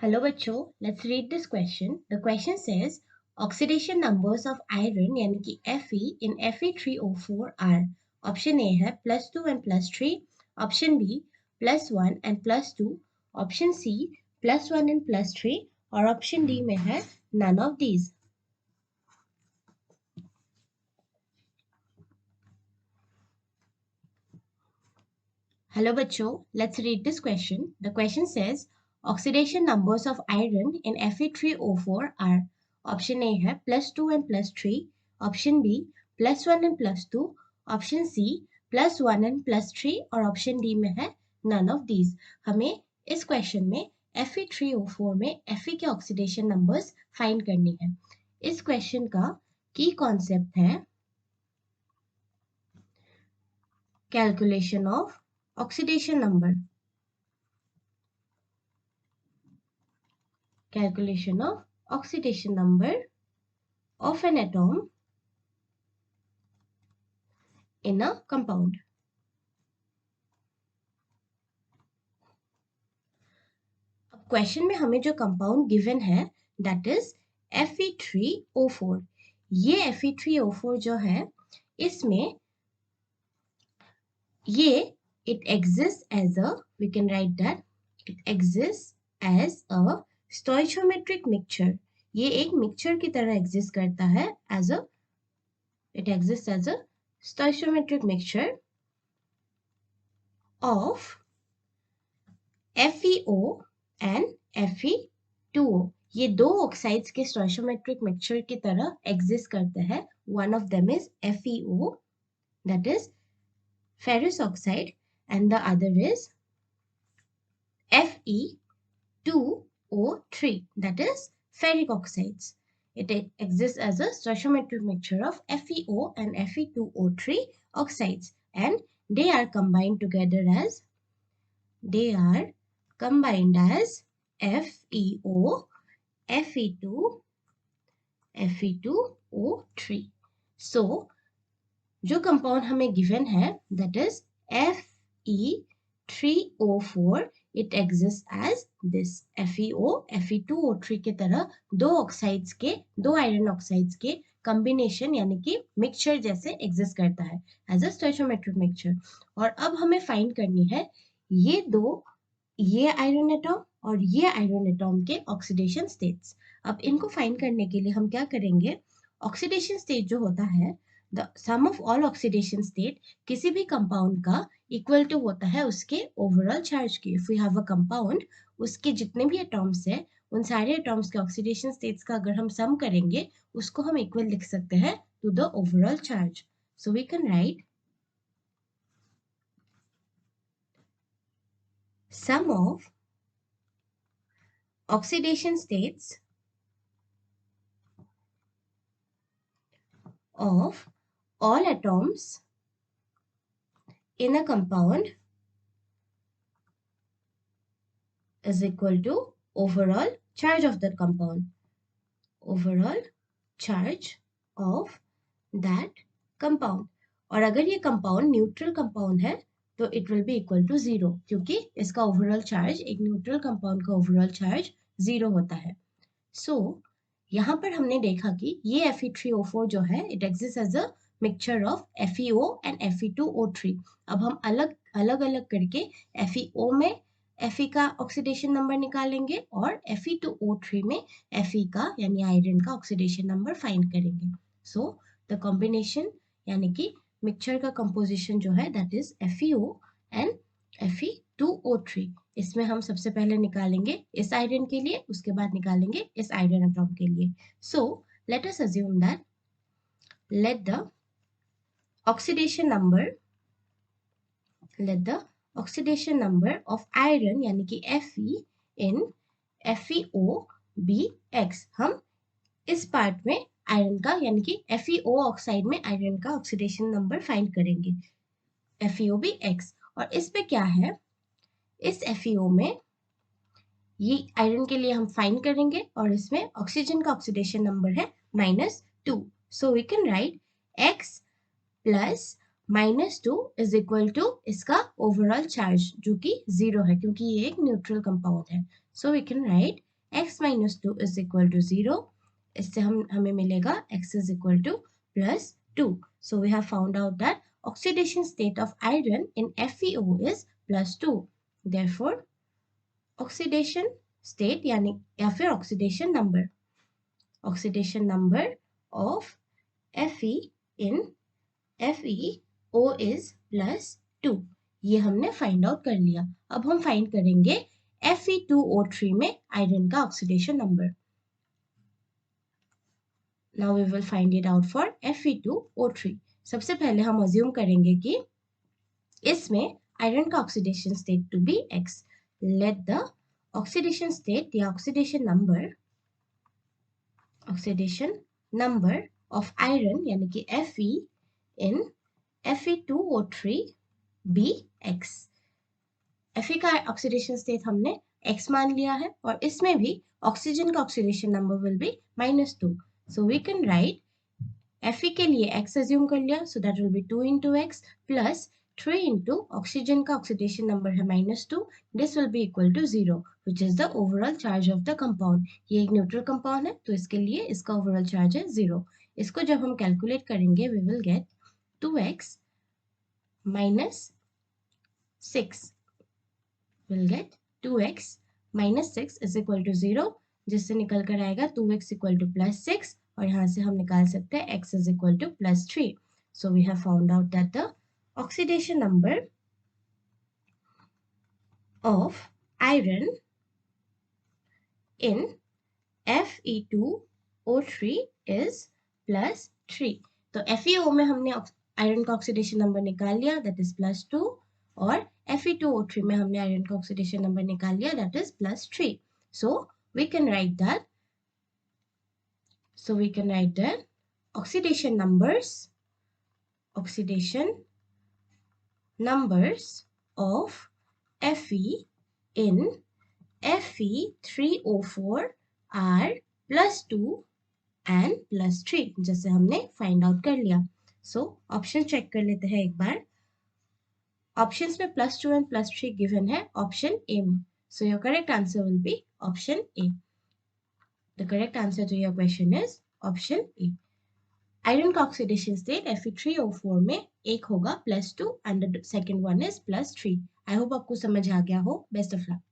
Hello बच्चों, let's read this question. The question says oxidation numbers of iron यानी कि Fe in Fe3O4 are option A है +2 and +3, option B +1 and +2, option C +1 and +3 और option D में है none of these. Hello बच्चों, let's read this question. The question says oxidation numbers of iron in Fe3O4 are option A है +2 and +3, option B +1 and +2, option C +1 and +3 और option D में है none of these. हमें इस question में Fe3O4 में Fe के oxidation numbers find करनी है. इस क्वेश्चन का की कॉन्सेप्ट है calculation of oxidation number. Calculation of oxidation number of an atom in a compound. अब क्वेश्चन में हमें जो कंपाउंड गिवन है दैट इज Fe3O4. ये Fe3O4 जो है इसमें ये it exists as a, we can write that it exists as a stoichiometric mixture. ये एक मिक्सचर की तरह एग्जिस्ट करता है as a, it exists as a stoichiometric mixture of FeO and Fe2O. ये दो ऑक्साइड्स के स्टोइचोमेट्रिक मिक्सचर की तरह एग्जिस्ट करते हैं. One of them is FeO, that is ferrous oxide, and the other is Fe2O3, that is ferric oxides. It exists as a stoichiometric mixture of FeO and Fe2O3 oxides, and they are combined as FeO, Fe2, Fe2O3. So जो compound हमें given है that is Fe3O4. It exist as this FeO, Fe2O3 की तरह दो oxides के, दो iron oxides के combination यानी कि मिक्सचर जैसे एग्जिस्ट करता है एज अ स्टोइचोमेट्रिक मिक्सचर. और अब हमें फाइंड करनी है ये दो, ये आयरन एटॉम और ये आयरन एटॉम के ऑक्सीडेशन स्टेट्स. अब इनको फाइंड करने के लिए हम क्या करेंगे, ऑक्सीडेशन स्टेट जो होता है the sum of all oxidation state किसी भी कंपाउंड का इक्वल टू होता है उसके ओवरऑल चार्ज के. If we have a compound, उसके जितने भी एटॉम्स हैं उन सारे एटॉम्स के ऑक्सीडेशन स्टेट्स का अगर हम सम करेंगे उसको हम इक्वल लिख सकते हैं to the overall charge. So we can write sum of oxidation states of all atoms in a compound is equal to overall charge of the compound. Overall charge of that compound. और अगर ये compound neutral compound है तो it will be equal to 0, क्योंकि इसका overall charge, एक neutral compound का overall charge 0 होता है. सो यहाँ पर हमने देखा कि ये Fe3O4 जो है it exist as a mixture of FeO and Fe2O3. अब हम अलग अलग करके FeO में Fe का ऑक्सीडेशन नंबर निकालेंगे और Fe2O3 में Fe का यानी आयरन का ऑक्सीडेशन नंबर फाइंड करेंगे. सो द कॉम्बिनेशन यानी कि मिक्सचर का कंपोजिशन जो है that is FeO and Fe2O3. इसमें हम सबसे पहले निकालेंगे इस आयरन के लिए, उसके बाद निकालेंगे इस आयरन एटॉम के लिए. So let us assume that let the oxidation number of iron यानी कि Fe in FeO be X. हम इस पार्ट में आयरन का यानी कि FeO ऑक्साइड में आयरन का ऑक्सीडेशन नंबर फाइंड करेंगे. FeO be X. और इस पे क्या है, इस FeO में ये आयरन के लिए हम फाइंड करेंगे और इसमें ऑक्सीजन का ऑक्सीडेशन नंबर है -2. So we can write X plus -2 is equal to इसका ओवरऑल चार्ज जो कि 0 है क्योंकि ये एक न्यूट्रल कंपाउंड है. So we can write x minus 2 is equal to 0. इससे हमें मिलेगा x is equal to plus 2. So we have found out that oxidation state of iron in FeO is plus 2. Therefore oxidation state यानी या फिर oxidation number of Fe in FeO is plus 2. ये हमने find out कर लिया. अब हम find करेंगे Fe2O3 में आयरन का oxidation number. Now we will find it out for Fe2O3. सबसे पहले हम अज्यूम करेंगे कि इसमें आयरन का oxidation state to be X. Let the oxidation state या oxidation number of iron यानी कि Fe in Fe2O3 be X. Fe का ऑक्सीडेशन स्टेट हमने X मान लिया है और इसमें भी ऑक्सीजन का oxidation number will be -2. So we can write Fe के लिए X assume कर लिया, so that will be 2 into X plus 3 into oxygen का ऑक्सीडेशन नंबर है -2. This will be equal to 0, which is the overall charge of the compound. ये एक neutral compound है, तो इसके लिए इसका ओवरऑल चार्ज है 0. इसको जब हम कैलकुलेट करेंगे, we will get 2X minus 6. We'll get 2X minus 6 is equal to 0, जिससे निकल कर आएगा 2X equal to plus 6. और यहाँ से हम निकाल सकते हैं x is equal to plus 3. So we have found out that the oxidation number of iron in Fe2O3 is plus 3. तो FeO में हमने आयरन का ऑक्सीडेशन नंबर निकाल लिया, that is plus 2. और Fe2O3 में हमने आयरन का ऑक्सीडेशन नंबर निकाल लिया, that is plus 3. So we can write that oxidation numbers of Fe in Fe3O4 are plus 2 and plus 3, जैसे हमने फाइंड आउट कर लिया. सो ऑप्शन चेक कर लेते हैं एक बार. ऑप्शंस में plus 2 and plus 3 गिवन है ऑप्शन ए में. So your correct answer will be option A. The correct answer to your question is option A. Iron का ऑक्सीडेशन स्टेट Fe3O4 में एक होगा +2 and the second one is +3. I hope आपको समझ आ गया हो. Best of luck.